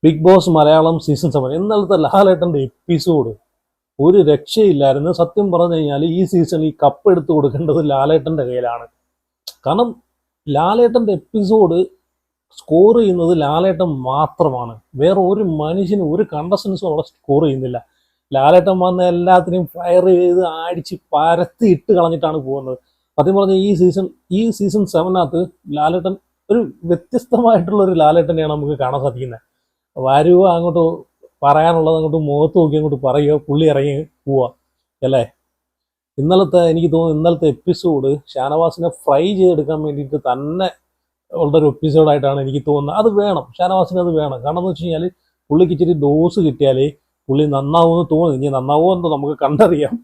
Big boss Malayalam season 7 ഇന്നലത്തെ ലാലേട്ടൻ്റെ episode ഒരു രക്ഷയില്ലായിരുന്നു. സത്യം പറഞ്ഞു കഴിഞ്ഞാൽ ഈ സീസൺ ഈ കപ്പ് എടുത്തു കൊടുക്കേണ്ടത് ലാലേട്ടൻ്റെ കയ്യിലാണ്. കാരണം ലാലേട്ടൻ്റെ എപ്പിസോഡ് സ്കോർ ചെയ്യുന്നത് ലാലേട്ടൻ മാത്രമാണ്. വേറെ ഒരു മനുഷ്യനും ഒരു കണ്ടസ്റ്റൻസും അവിടെ സ്കോർ ചെയ്യുന്നില്ല. ലാലേട്ടൻ വന്ന എല്ലാത്തിനെയും ഫയർ ചെയ്ത് അടിച്ച് പരത്തി ഇട്ട് കളഞ്ഞിട്ടാണ് പോകുന്നത്. സത്യം പറഞ്ഞാൽ ഈ സീസൺ 7 ലാലേട്ടൻ ഒരു വ്യത്യസ്തമായിട്ടുള്ള ഒരു ലാലേട്ടനെയാണ് നമുക്ക് കാണാൻ സാധിക്കുന്നത്. വരുക അങ്ങോട്ട് പറയാനുള്ളത് അങ്ങോട്ട് മുഖത്ത് നോക്കി അങ്ങോട്ട് പറയുക, പുള്ളി ഇറങ്ങി പോവുക അല്ലേ. എനിക്ക് തോന്നുന്നു ഇന്നലത്തെ എപ്പിസോഡ് ഷാനവാസിനെ ഫ്രൈ ചെയ്തെടുക്കാൻ വേണ്ടിയിട്ട് തന്നെ ഉള്ള ഒരു എപ്പിസോഡായിട്ടാണ് എനിക്ക് തോന്നുന്നത്. അത് വേണം, ഷാനവാസിന് അത് വേണം. കാരണം എന്ന് വെച്ച് കഴിഞ്ഞാൽ പുള്ളിക്ക് ഇച്ചിരി ഡോസ് കിട്ടിയാലേ പുള്ളി നന്നാവുമെന്ന് തോന്നുന്നു. ഇനി നന്നാവുമോ എന്ന് നമുക്ക് കണ്ടറിയാം.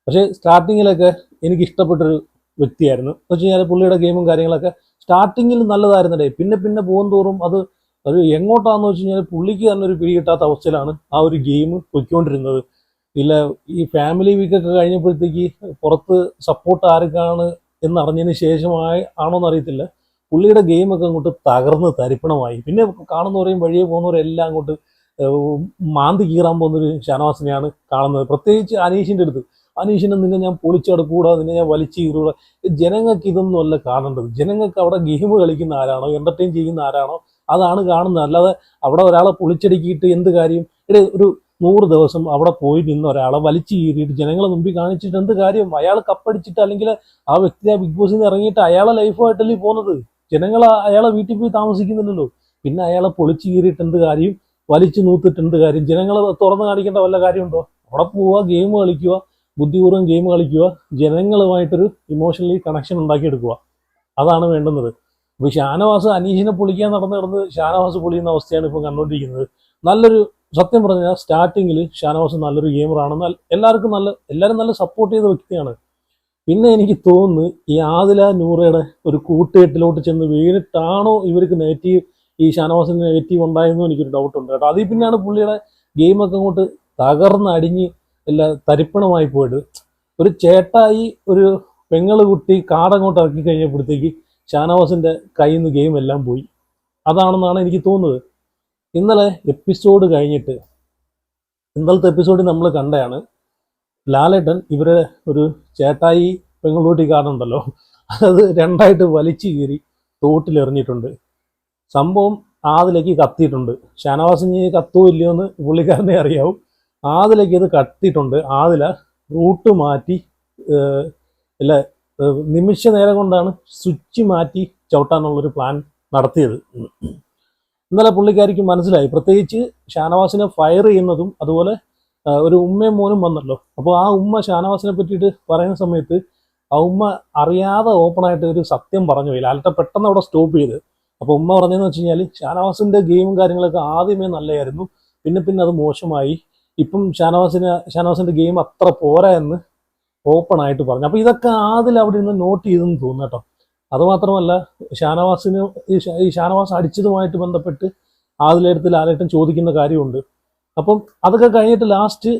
പക്ഷേ സ്റ്റാർട്ടിങ്ങിലൊക്കെ എനിക്ക് ഇഷ്ടപ്പെട്ടൊരു വ്യക്തിയായിരുന്നു. എന്ന് വെച്ച് കഴിഞ്ഞാൽ പുള്ളിയുടെ ഗെയിമും കാര്യങ്ങളൊക്കെ സ്റ്റാർട്ടിങ്ങിൽ നല്ലതായിരുന്നല്ലേ. പിന്നെ പിന്നെ പോകും തോറും അത് എങ്ങോട്ടാന്ന് വെച്ച് കഴിഞ്ഞാൽ പുള്ളിക്ക് തന്നെ ഒരു പിടി കിട്ടാത്ത അവസ്ഥയിലാണ് ആ ഒരു ഗെയിം പൊയ്ക്കൊണ്ടിരുന്നത്. ഇല്ല, ഈ ഫാമിലി വീക്കൊക്കെ കഴിഞ്ഞപ്പോഴത്തേക്ക് പുറത്ത് സപ്പോർട്ട് ആർക്കാണ് എന്നറിഞ്ഞതിന് ശേഷമായി ആണോന്ന് അറിയത്തില്ല, പുള്ളിയുടെ ഗെയിമൊക്കെ അങ്ങോട്ട് തകർന്ന് തരിപ്പണമായി. പിന്നെ കാണുന്നവരെയും വഴിയെ പോകുന്നവരെല്ലാം അങ്ങോട്ട് മാന്തി കീറാൻ പോകുന്നൊരു ഷാനവാസിനെയാണ് കാണുന്നത്. പ്രത്യേകിച്ച് അനീഷിൻ്റെ അടുത്ത്. അനീഷിനെ നിന്നെ ഞാൻ പൊളിച്ചെടുക്കൂടാ, നിന്നെ ഞാൻ വലിച്ചു കീറൂടാ. ജനങ്ങൾക്ക് ഇതൊന്നും അല്ല കാണേണ്ടത്. ജനങ്ങൾക്ക് അവിടെ ഗെയിം കളിക്കുന്ന ആരാണോ, എന്റർടൈൻ ചെയ്യുന്ന ആരാണോ അതാണ് കാണുന്നത്. അല്ലാതെ അവിടെ ഒരാളെ പൊളിച്ചടുക്കിയിട്ട് എന്ത് കാര്യം? ഒരു 100 ദിവസം അവിടെ പോയി നിന്ന് ഒരാളെ വലിച്ചു കീറിയിട്ട് ജനങ്ങളെ മുമ്പിൽ കാണിച്ചിട്ട് എന്ത് കാര്യം? അയാൾ കപ്പടിച്ചിട്ട് അല്ലെങ്കിൽ ആ വ്യക്തി ആ ബിഗ് ബോസിൽ നിന്ന് ഇറങ്ങിയിട്ട് അയാളെ ലൈഫായിട്ടല്ലേ പോകുന്നത്. ജനങ്ങൾ അയാളെ വീട്ടിൽ പോയി താമസിക്കുന്നില്ലല്ലോ. പിന്നെ അയാളെ പൊളിച്ചു കീറിയിട്ട് എന്ത് കാര്യം? വലിച്ചു നൂത്തിട്ട് എന്ത് കാര്യം? ജനങ്ങളെ തുറന്ന് കാണിക്കേണ്ട വല്ല കാര്യമുണ്ടോ? അവിടെ പോവുക, ഗെയിം കളിക്കുക, ബുദ്ധിപൂർവ്വം ഗെയിം കളിക്കുക, ജനങ്ങളുമായിട്ടൊരു ഇമോഷണലി കണക്ഷൻ ഉണ്ടാക്കിയെടുക്കുക. അതാണ് വേണ്ടുന്നത്. ഇപ്പോൾ ഷാനവാസ് അനീഷിനെ പൊളിക്കാൻ നടന്ന് ഷാനവാസ് പൊളിയുന്ന അവസ്ഥയാണ് ഇപ്പോൾ കണ്ടുകൊണ്ടിരിക്കുന്നത്. നല്ലൊരു, സത്യം പറഞ്ഞാൽ സ്റ്റാർട്ടിങ്ങിൽ ഷാനവാസ് നല്ലൊരു ഗെയിമറാണ്. എല്ലാവരും നല്ല സപ്പോർട്ട് ചെയ്ത വ്യക്തിയാണ്. പിന്നെ എനിക്ക് തോന്നുന്നു ഈ ആദില നൂറയുടെ ഒരു കൂട്ടുകെട്ടിലോട്ട് ചെന്ന് വീണിട്ടാണോ ഇവർക്ക് നെഗറ്റീവ്, ഈ ഷാനവാസിന് നെഗറ്റീവ് ഉണ്ടായെന്നും എനിക്കൊരു ഡൗട്ടുണ്ട് കേട്ടോ. അതിൽ പിന്നെയാണ് പുള്ളിയുടെ ഗെയിമൊക്കെ അങ്ങോട്ട് തകർന്നടിഞ്ഞ് എല്ലാം തരിപ്പണമായി പോയിട്ട്. ഒരു ചേട്ടായി ഒരു പെങ്ങള് കുട്ടി കാടങ്ങോട്ട് ഇറക്കി കഴിഞ്ഞപ്പോഴത്തേക്ക് ഷാനവാസിന്റെ കയ്യിൽ നിന്ന് ഗെയിം എല്ലാം പോയി. അതാണെന്നാണ് എനിക്ക് തോന്നുന്നത്. ഇന്നലെ എപ്പിസോഡ് കഴിഞ്ഞിട്ട്, ഇന്നലത്തെ എപ്പിസോഡിൽ നമ്മൾ കണ്ടതാണ് ലാലേട്ടൻ ഇവരെ ഒരു ചേട്ടായി പെങ്ങളൂട്ടി കാടുണ്ടല്ലോ, അത് രണ്ടായിട്ട് വലിച്ചു കീറി തോട്ടിലെറിഞ്ഞിട്ടുണ്ട്. സംഭവം ആദിലേക്ക് കത്തിയിട്ടുണ്ട്. ഷാനവാസിന് കത്തോ ഇല്ലയോ എന്ന് പുള്ളിക്കാരനെ അറിയാവും. ആദിലേക്ക് ഇത് കത്തിയിട്ടുണ്ട്. ആദില റൂട്ട് മാറ്റി അല്ല, നിമിഷ നേരം കൊണ്ടാണ് സ്വിച്ച് മാറ്റി ചവിട്ടാനുള്ളൊരു പ്ലാൻ നടത്തിയത്. ഇന്നലെ പുള്ളിക്കാരിക്ക് മനസ്സിലായി. പ്രത്യേകിച്ച് ഷാനവാസിനെ ഫയർ ചെയ്യുന്നതും അതുപോലെ ഒരു ഉമ്മയും മോനും വന്നല്ലോ. അപ്പോൾ ആ ഉമ്മ ഷാനവാസിനെ പറ്റിയിട്ട് പറയുന്ന സമയത്ത് ആ ഉമ്മ അറിയാതെ ഓപ്പണായിട്ട് ഒരു സത്യം പറഞ്ഞു പോയി. ലാലട്ട പെട്ടെന്ന് അവിടെ സ്റ്റോപ്പ് ചെയ്ത്. അപ്പോൾ ഉമ്മ പറഞ്ഞതെന്ന് വെച്ച് കഴിഞ്ഞാൽ ഷാനവാസിന്റെ ഗെയിമും കാര്യങ്ങളൊക്കെ ആദ്യമേ നല്ലതായിരുന്നു, പിന്നെ പിന്നെ അത് മോശമായി. ഇപ്പം ഷാനവാസിന്റെ ഗെയിം അത്ര പോരാ എന്ന് ഓപ്പൺ ആയിട്ട് പറഞ്ഞു. അപ്പോൾ ഇതൊക്കെ ആദിൽ അവിടെ നിന്ന് നോട്ട് ചെയ്തെന്ന് തോന്നുന്നു കേട്ടോ. അതുമാത്രമല്ല, ഈ ഷാനവാസ് അടിച്ചതുമായിട്ട് ബന്ധപ്പെട്ട് ആദിലെടുത്ത് ലാലേട്ടൻ ചോദിക്കുന്ന കാര്യമുണ്ട്. അപ്പം അതൊക്കെ കഴിഞ്ഞിട്ട് ലാസ്റ്റ്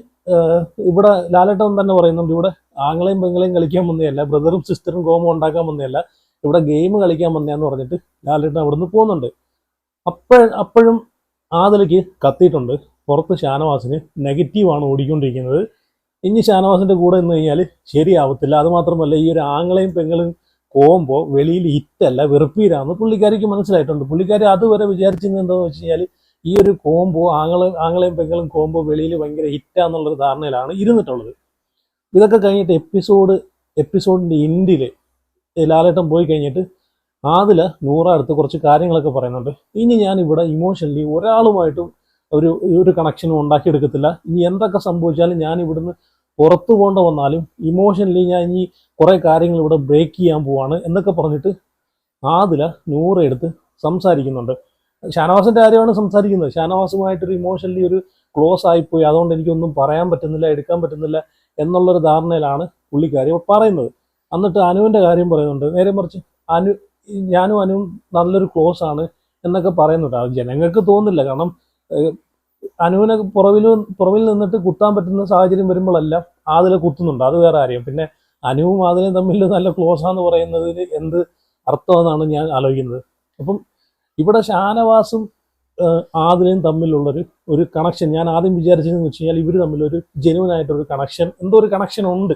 ഇവിടെ ലാലേട്ടൻ തന്നെ പറയുന്നുണ്ട്, ഇവിടെ ആങ്ങളെയും പെങ്ങളെയും കളിക്കാൻ വന്നതല്ല, ബ്രദറും സിസ്റ്ററും കോമോ ഉണ്ടാക്കാൻ വന്നതല്ല, ഇവിടെ ഗെയിം കളിക്കാൻ വന്നതെന്ന് പറഞ്ഞിട്ട് ലാലേട്ടൻ അവിടെ നിന്ന് പോകുന്നുണ്ട്. അപ്പോഴും ആദിലേക്ക് കത്തിയിട്ടുണ്ട്. പുറത്ത് ഷാനവാസിന് നെഗറ്റീവാണ് ഓടിക്കൊണ്ടിരിക്കുന്നത്. ഇനി ഷാനവാസിന്റെ കൂടെ നിന്ന് കഴിഞ്ഞാൽ ശരിയാവത്തില്ല. അതുമാത്രമല്ല, ഈ ഒരു ആങ്ങളെയും പെങ്ങളും കോമ്പോ വെളിയിൽ ഹിറ്റല്ല, വെറുപ്പീരാന്ന് പുള്ളിക്കാരിക്ക് മനസ്സിലായിട്ടുണ്ട്. പുള്ളിക്കാരി അതുവരെ വിചാരിച്ചിരുന്നത് എന്താണെന്ന് വെച്ച് കഴിഞ്ഞാൽ ഈ ഒരു കോമ്പോ ആങ്ങളെയും പെങ്ങളും കോമ്പോ വെളിയിൽ ഭയങ്കര ഹിറ്റാന്നുള്ളൊരു ധാരണയിലാണ് ഇരുന്നിട്ടുള്ളത്. ഇതൊക്കെ കഴിഞ്ഞിട്ട് എപ്പിസോഡിന്റെ എൻഡിൽ ലാലേട്ടൻ പോയി കഴിഞ്ഞിട്ട് ആദില നൂറടുത്ത് കുറച്ച് കാര്യങ്ങളൊക്കെ പറയുന്നുണ്ട്. ഇനി ഞാൻ ഇവിടെ ഇമോഷണലി ഒരാളുമായിട്ടും ഒരു കണക്ഷനും ഉണ്ടാക്കിയെടുക്കത്തില്ല. ഇനി എന്തൊക്കെ സംഭവിച്ചാലും ഞാൻ ഇവിടുന്ന് പുറത്തു പോകേണ്ട വന്നാലും ഇമോഷണലി ഞാൻ ഇനി കുറേ കാര്യങ്ങൾ ഇവിടെ ബ്രേക്ക് ചെയ്യാൻ പോവാണ് എന്നൊക്കെ പറഞ്ഞിട്ട് ആദില നൂറ എടുത്ത് സംസാരിക്കുന്നുണ്ട്. ഷാനവാസിന്റെ കാര്യമാണ് സംസാരിക്കുന്നത്. ഷാനവാസുമായിട്ടൊരു ഇമോഷണലി ഒരു ക്ലോസ് ആയിപ്പോയി, അതുകൊണ്ട് എനിക്കൊന്നും പറയാൻ പറ്റുന്നില്ല, എടുക്കാൻ പറ്റുന്നില്ല എന്നുള്ളൊരു ധാരണയിലാണ് പുള്ളിക്കാരി പറയുന്നത്. എന്നിട്ട് അനുവിന്റെ കാര്യം പറയുന്നുണ്ട്. നേരെ മറിച്ച് ഞാനും അനുവും നല്ലൊരു ക്ലോസ് ആണ് എന്നൊക്കെ പറയുന്നുണ്ട്. അത് ജനങ്ങൾക്ക് തോന്നില്ല. കാരണം അനുവിനെ പുറവിൽ നിന്നിട്ട് കുത്താൻ പറ്റുന്ന സാഹചര്യം വരുമ്പോഴെല്ലാം ആദിലെ കുത്തുന്നുണ്ട്. അത് വേറെ കാര്യം. പിന്നെ അനുവും ആദിലും തമ്മിൽ നല്ല ക്ലോസ് ആണെന്ന് പറയുന്നതിന് എന്ത് അർത്ഥമെന്നാണ് ഞാൻ ആലോചിക്കുന്നത്. അപ്പം ഇവിടെ ഷാനവാസും ആദിലയും തമ്മിലുള്ളൊരു ഒരു കണക്ഷൻ ഞാൻ ആദ്യം വിചാരിച്ചതെന്ന് വെച്ച് കഴിഞ്ഞാൽ ഇവർ തമ്മിലൊരു ജെനുവൻ ആയിട്ടൊരു കണക്ഷൻ, എന്തോ ഒരു കണക്ഷൻ ഉണ്ട്,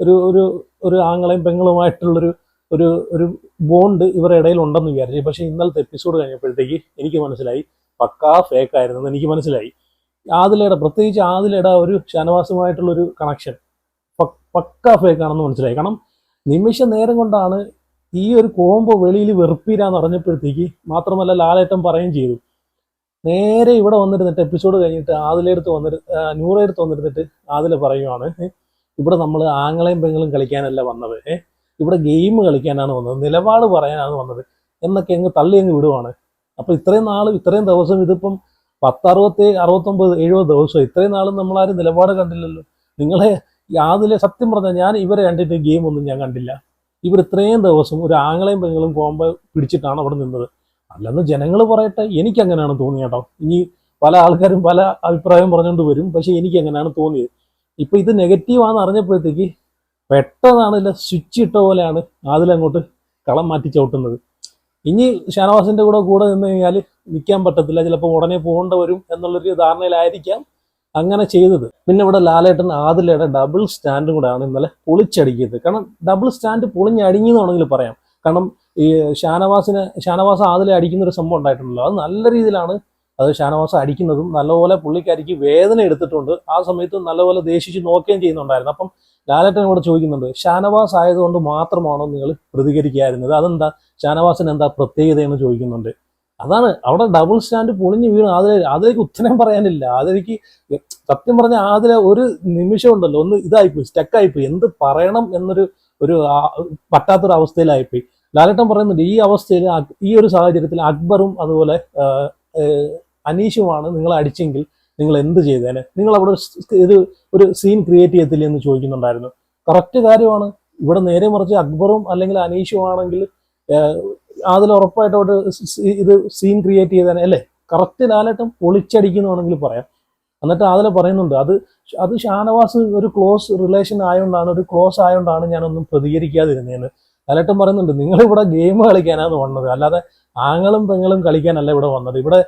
ഒരു ഒരു ഒരു ആങ്ങളെയും പെങ്ങളുമായിട്ടുള്ളൊരു ഒരു ഒരു ബോണ്ട് ഇവരുടെ ഇടയിൽ ഉണ്ടെന്ന് വിചാരിച്ചു. പക്ഷേ ഇന്നലത്തെ എപ്പിസോഡ് കഴിഞ്ഞപ്പോഴത്തേക്ക് എനിക്ക് മനസ്സിലായി പക്കാ ഫേക്ക് ആയിരുന്നെന്ന് എനിക്ക് മനസ്സിലായി. ആദിലയുടെ, പ്രത്യേകിച്ച് ആദിലയുടെ ഒരു ഷാനവാസുമായിട്ടുള്ളൊരു കണക്ഷൻ പക്കാ ഫേക്ക് ആണെന്ന് മനസ്സിലായി. കാരണം നിമിഷ നേരം കൊണ്ടാണ് ഈ ഒരു കോംബോ വെളിയിൽ വെറുപ്പീരാന്ന് അറിഞ്ഞപ്പോഴത്തേക്ക്, മാത്രമല്ല ലാലേട്ടൻ പറയുകയും ചെയ്തു, നേരെ ഇവിടെ വന്നിരുന്നിട്ട് എപ്പിസോഡ് കഴിഞ്ഞിട്ട് ആദിലെടുത്ത് വന്നിട്ട് നൂറെടുത്ത് വന്നിരുന്നിട്ട് ആദില പറയുവാണ്, ഇവിടെ നമ്മൾ ആങ്ങളെയും പെങ്ങളും കളിക്കാനല്ല വന്നത്, ഇവിടെ ഗെയിം കളിക്കാനാണ് വന്നത്, നിലപാട് പറയാനാണ് വന്നത് എന്നൊക്കെ അങ്ങ് തള്ളി അങ്ങ് വിടുവാണ്. അപ്പൊ ഇത്രയും നാളും ഇത്രയും ദിവസം, ഇതിപ്പം 69 ദിവസം, ഇത്രയും നാളും നമ്മളാരും നിലപാട് കണ്ടില്ലല്ലോ. നിങ്ങളെ യാതിലെ സത്യം പറഞ്ഞാൽ ഞാൻ ഇവരെ കണ്ടിട്ട് ഗെയിം ഒന്നും ഞാൻ കണ്ടില്ല. ഇവർ ഇത്രയും ദിവസം ഒരു ആങ്ങളെയും പെങ്ങളും കോമ്പോ പിടിച്ചിട്ടാണ് അവിടെ നിന്നത്. അല്ലെന്ന് ജനങ്ങൾ പറയട്ടെ, എനിക്ക് അങ്ങനെയാണ് തോന്നിയത് കേട്ടോ. ഇനി പല ആൾക്കാരും പല അഭിപ്രായം പറഞ്ഞുകൊണ്ട് വരും, പക്ഷെ എനിക്ക് അങ്ങനെയാണ് തോന്നിയത്. ഇപ്പൊ ഇത് നെഗറ്റീവാന്ന് അറിഞ്ഞപ്പോഴത്തേക്ക് പെട്ടെന്നാണ് സ്വിച്ച് ഇട്ട പോലെയാണ് അതിലങ്ങോട്ട് കളം മാറ്റി ചവിട്ടുന്നത്. ഇനി ഷാനവാസിന്റെ കൂടെ നിന്ന് കഴിഞ്ഞാൽ നിൽക്കാൻ പറ്റത്തില്ല, ചിലപ്പോൾ ഉടനെ പോകേണ്ട വരും എന്നുള്ളൊരു ധാരണയിലായിരിക്കാം അങ്ങനെ ചെയ്തത്. പിന്നെ ഇവിടെ ലാലേട്ടൻ ആദിലയുടെ ഡബിൾ സ്റ്റാൻഡും കൂടെയാണ് ഇന്നലെ പൊളിച്ചടിക്കിയത്. കാരണം ഡബിൾ സ്റ്റാൻഡ് പൊളിഞ്ഞടിഞ്ഞെന്ന് വേണമെങ്കിൽ പറയാം. കാരണം ഈ ഷാനവാസ് ആദിലെ അടിക്കുന്ന ഒരു സംഭവം ഉണ്ടായിട്ടുണ്ടല്ലോ, അത് നല്ല രീതിയിലാണ് അത് ഷാനവാസ് അടിക്കുന്നതും, നല്ലപോലെ പുള്ളിക്കാരിക്ക് വേദന എടുത്തിട്ടുണ്ട്. ആ സമയത്ത് നല്ലപോലെ ദേഷിച്ച് നോക്കുകയും ചെയ്യുന്നുണ്ടായിരുന്നു. അപ്പം ലാലേട്ടൻ കൂടെ ചോദിക്കുന്നുണ്ട്, ഷാനവാസ് ആയതുകൊണ്ട് മാത്രമാണോ നിങ്ങൾ പ്രതികരിക്കാതിരുന്നത്, അതെന്താ ഷാനവാസിന് എന്താ പ്രത്യേകത എന്ന് ചോദിക്കുന്നുണ്ട്. അതാണ് അവിടെ ഡബിൾ സ്റ്റാൻഡ് പൊളിഞ്ഞു വീണ് അതിലേക്ക് ഉത്തരം പറയാനില്ല. അതിലേക്ക് സത്യം പറഞ്ഞ അതിലെ ഒരു നിമിഷം ഉണ്ടല്ലോ, ഒന്ന് ഇതായിപ്പോയി, സ്റ്റക്കായിപ്പോയി, എന്ത് പറയണം എന്നൊരു പറ്റാത്തൊരു അവസ്ഥയിലായിപ്പോയി. ലാലേട്ടൻ പറയുന്നുണ്ട്, ഈ അവസ്ഥയിൽ ഈ ഒരു സാഹചര്യത്തിൽ അക്ബറും അതുപോലെ അനീഷുമാണ് നിങ്ങളെ അടിച്ചെങ്കിൽ നിങ്ങൾ എന്ത് ചെയ്തേനെ, നിങ്ങൾ അവിടെ ഒരു സീൻ ക്രിയേറ്റ് ചെയ്യത്തില്ല എന്ന് ചോദിക്കുന്നുണ്ടായിരുന്നു. കറക്റ്റ് കാര്യമാണ്. ഇവിടെ നേരെ മറിച്ച് അക്ബറും അല്ലെങ്കിൽ അനീഷും ആണെങ്കിൽ അതിൽ ഉറപ്പായിട്ട് ഇത് സീൻ ക്രിയേറ്റ് ചെയ്തേനെ അല്ലേ. കറക്റ്റ് ലാലേട്ടൻ പൊളിച്ചടിക്കുന്നുണ്ടെങ്കിൽ പറയാം. എന്നിട്ട് അതിൽ പറയുന്നുണ്ട്, അത് ഷാനവാസ് ഒരു ക്ലോസ് റിലേഷൻ ആയതുകൊണ്ടാണ്, ഒരു ക്ലോസ് ആയതുകൊണ്ടാണ് ഞാനൊന്നും പ്രതികരിക്കാതിരുന്നതെന്ന് ലാലേട്ടൻ പറയുന്നുണ്ട്. നിങ്ങളിവിടെ ഗെയിം കളിക്കാനാണ് വന്നത്, അല്ലാതെ ആങ്ങളും പെങ്ങളും കളിക്കാനല്ല ഇവിടെ വന്നത്. ഇവിടെ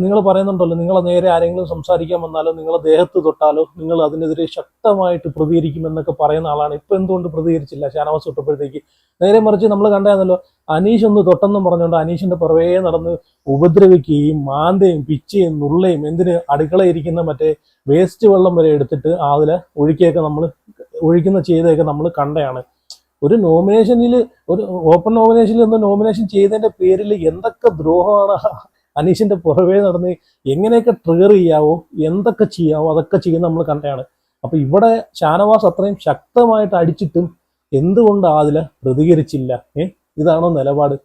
നിങ്ങൾ പറയുന്നുണ്ടല്ലോ, നിങ്ങളെ നേരെ ആരെങ്കിലും സംസാരിക്കാൻ വന്നാലോ നിങ്ങളെ ദേഹത്ത് തൊട്ടാലോ നിങ്ങൾ അതിനെതിരെ ശക്തമായിട്ട് പ്രതികരിക്കുമെന്നൊക്കെ പറയുന്ന ആളാണ്. ഇപ്പൊ എന്തുകൊണ്ട് പ്രതികരിച്ചില്ല ഷാനവാസ് തൊട്ടപ്പോഴത്തേക്ക്? നേരെ മറിച്ച് നമ്മൾ കണ്ടായിരുന്നല്ലോ, അനീഷ് ഒന്ന് തൊട്ടെന്നും പറഞ്ഞുകൊണ്ട് അനീഷിന്റെ പുറവേ നടന്ന് ഉപദ്രവിക്കുകയും മാന്തയും പിച്ചയും നുള്ളയും, എന്തിന് അടുക്കളയിരിക്കുന്ന മറ്റേ വേസ്റ്റ് വെള്ളം വരെ എടുത്തിട്ട് അതിലെ ഒഴിക്കുന്ന ചെയ്തൊക്കെ നമ്മൾ കണ്ടയാണ്. ഒരു നോമിനേഷനിൽ, ഒരു ഓപ്പൺ നോമിനേഷനിൽ ഒന്ന് നോമിനേഷൻ ചെയ്തതിന്റെ പേരിൽ എന്തൊക്കെ ദ്രോഹമാണ് അനീഷിന്റെ പുറവേ നടന്ന്, എങ്ങനെയൊക്കെ ട്രിഗർ ചെയ്യാവോ, എന്തൊക്കെ ചെയ്യാവോ അതൊക്കെ ചെയ്യുന്ന നമ്മൾ കണ്ടതാണ്. അപ്പൊ ഇവിടെ ഷാനവാസ് അത്രയും ശക്തമായിട്ട് അടിച്ചിട്ടും എന്തുകൊണ്ട് അതിൽ പ്രതികരിച്ചില്ല? ഇതാണോ നിലപാട്?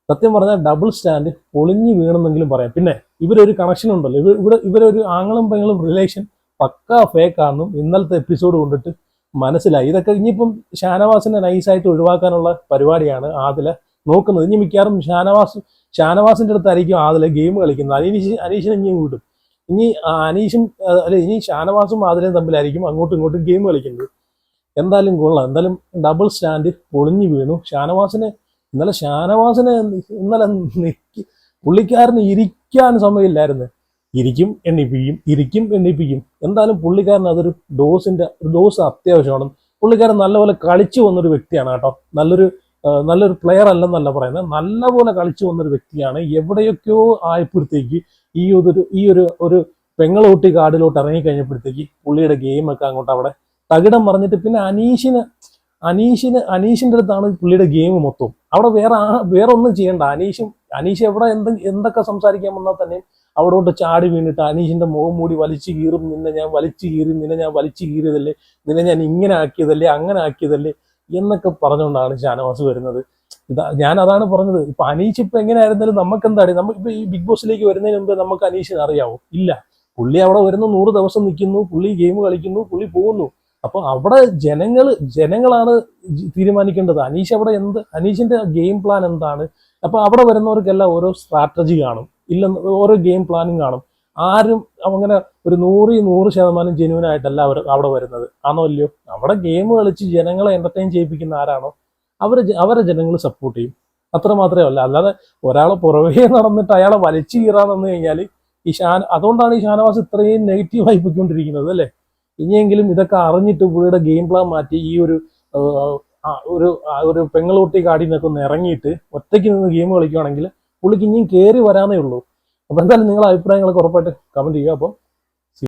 സത്യം പറഞ്ഞാൽ ഡബിൾ സ്റ്റാൻഡ് പൊളിഞ്ഞു വീണെന്നെങ്കിലും പറയാം. പിന്നെ ഇവരൊരു കണക്ഷൻ ഉണ്ടല്ലോ, ഇവരൊരു ആങ്ങളും പെങ്ങളും റിലേഷൻ പക്കാ ഫേക്കാണെന്നും ഇന്നലത്തെ എപ്പിസോഡ് കൊണ്ടിട്ട് മനസ്സിലായി. ഇതൊക്കെ ഇനിയിപ്പം ഷാനവാസിനെ നൈസായിട്ട് ഒഴിവാക്കാനുള്ള പരിപാടിയാണ് ആദില നോക്കുന്നത്. ഇനി മിക്കവാറും ഷാനവാസിന്റെ അടുത്തായിരിക്കും ആദില ഗെയിം കളിക്കുന്നത്. അനീഷിനെ ഇനിയും വിടും. ഇനി ഷാനവാസും ആദിലയും തമ്മിലായിരിക്കും അങ്ങോട്ടും ഇങ്ങോട്ടും ഗെയിം കളിക്കുന്നത്. എന്തായാലും കൊള്ളാം. എന്തായാലും ഡബിൾ സ്റ്റാൻഡ് പൊളിഞ്ഞു വീണു. ഇന്നലെ പുള്ളിക്കാരന് ഇരിക്കാൻ സമയമില്ലായിരുന്നു. ഇരിക്കും എണ്ണിപ്പിക്കും. എന്തായാലും പുള്ളിക്കാരൻ അതൊരു ഡോസ് അത്യാവശ്യമാണ്. പുള്ളിക്കാരൻ നല്ലപോലെ കളിച്ചു വന്നൊരു വ്യക്തിയാണ് കേട്ടോ. നല്ലൊരു പ്ലെയർ അല്ലെന്നല്ല പറയുന്നത്, നല്ലപോലെ കളിച്ചു വന്നൊരു വ്യക്തിയാണ്. എവിടെയൊക്കെയോ ആയപ്പോഴത്തേക്ക് ഈ ഒരു പെങ്ങളൂട്ടി കാടിലോട്ട് ഇറങ്ങിക്കഴിഞ്ഞപ്പോഴത്തേക്ക് പുള്ളിയുടെ ഗെയിമൊക്കെ അങ്ങോട്ട് അവിടെ തകിടം പറഞ്ഞിട്ട്, പിന്നെ അനീഷിന്റെ അടുത്താണ് പുള്ളിയുടെ ഗെയിം മൊത്തം. അവിടെ വേറെ ഒന്നും ചെയ്യണ്ട. അനീഷ് എവിടെ എന്തൊക്കെ സംസാരിക്കാൻ വന്നാൽ തന്നെ അവിടോട്ട് ചാടി വീണിട്ട് അനീഷിന്റെ മുഖം മൂടി വലിച്ചു കീറും, നിന്നെ ഞാൻ വലിച്ചു കീറിയതല്ലേ, നിന്നെ ഞാൻ ഇങ്ങനെ ആക്കിയതല്ലേ, അങ്ങനെ ആക്കിയതല്ലേ എന്നൊക്കെ പറഞ്ഞുകൊണ്ടാണ് ഷാനവാസ് വരുന്നത്. ഞാൻ അതാണ് പറഞ്ഞത്. ഇപ്പൊ അനീഷ് ഇപ്പൊ എങ്ങനെയായിരുന്നാലും നമുക്ക് എന്താണ്, നമുക്കിപ്പോ ഈ ബിഗ് ബോസിലേക്ക് വരുന്നതിന് മുമ്പ് നമുക്ക് അനീഷിനെ അറിയാവോ? ഇല്ല. പുള്ളി അവിടെ വരുന്നു, 100 ദിവസം നിൽക്കുന്നു, പുള്ളി ഗെയിം കളിക്കുന്നു, പുള്ളി പോകുന്നു. അപ്പൊ അവിടെ ജനങ്ങളാണ് തീരുമാനിക്കേണ്ടത് അനീഷിന്റെ ഗെയിം പ്ലാൻ എന്താണ്. അപ്പൊ അവിടെ വരുന്നവർക്കെല്ലാം ഓരോ സ്ട്രാറ്റജി കാണും, ഓരോ ഗെയിം പ്ലാനും കാണും. ആരും അങ്ങനെ ഒരു 100% ജെന്യൂൻ ആയിട്ടല്ല അവിടെ വരുന്നത്, ആണോ അല്ലയോ? അവിടെ ഗെയിം കളിച്ച് ജനങ്ങളെ എന്റർടൈൻ ചെയ്യിപ്പിക്കുന്ന ആരാണോ അവരെ ജനങ്ങൾ സപ്പോർട്ട് ചെയ്യും. അത്ര മാത്രമേ അല്ല. അല്ലാതെ ഒരാളെ പുറകെ നടന്നിട്ട് അയാളെ വലിച്ചു കീറാൻ വന്നു കഴിഞ്ഞാൽ അതുകൊണ്ടാണ് ഈ ഷാനവാസ് ഇത്രയും നെഗറ്റീവായി പോയിക്കൊണ്ടിരിക്കുന്നത് അല്ലേ. ഇനിയെങ്കിലും ഇതൊക്കെ അറിഞ്ഞിട്ട് പുള്ളിയുടെ ഗെയിം പ്ലാൻ മാറ്റി ഈ ഒരു പെങ്ങളൂട്ടി കാടി നിന്നൊക്കെ ഒന്ന് ഇറങ്ങിയിട്ട് ഒറ്റയ്ക്ക് നിന്ന് ഗെയിം കളിക്കുകയാണെങ്കിൽ പുള്ളിക്ക് ഇനിയും കയറി വരാനേ ഉള്ളൂ. അപ്പൊ എന്തായാലും നിങ്ങളുടെ അഭിപ്രായങ്ങളൊക്കെ ഉറപ്പായിട്ട് കമന്റ് ചെയ്യുക. അപ്പോൾ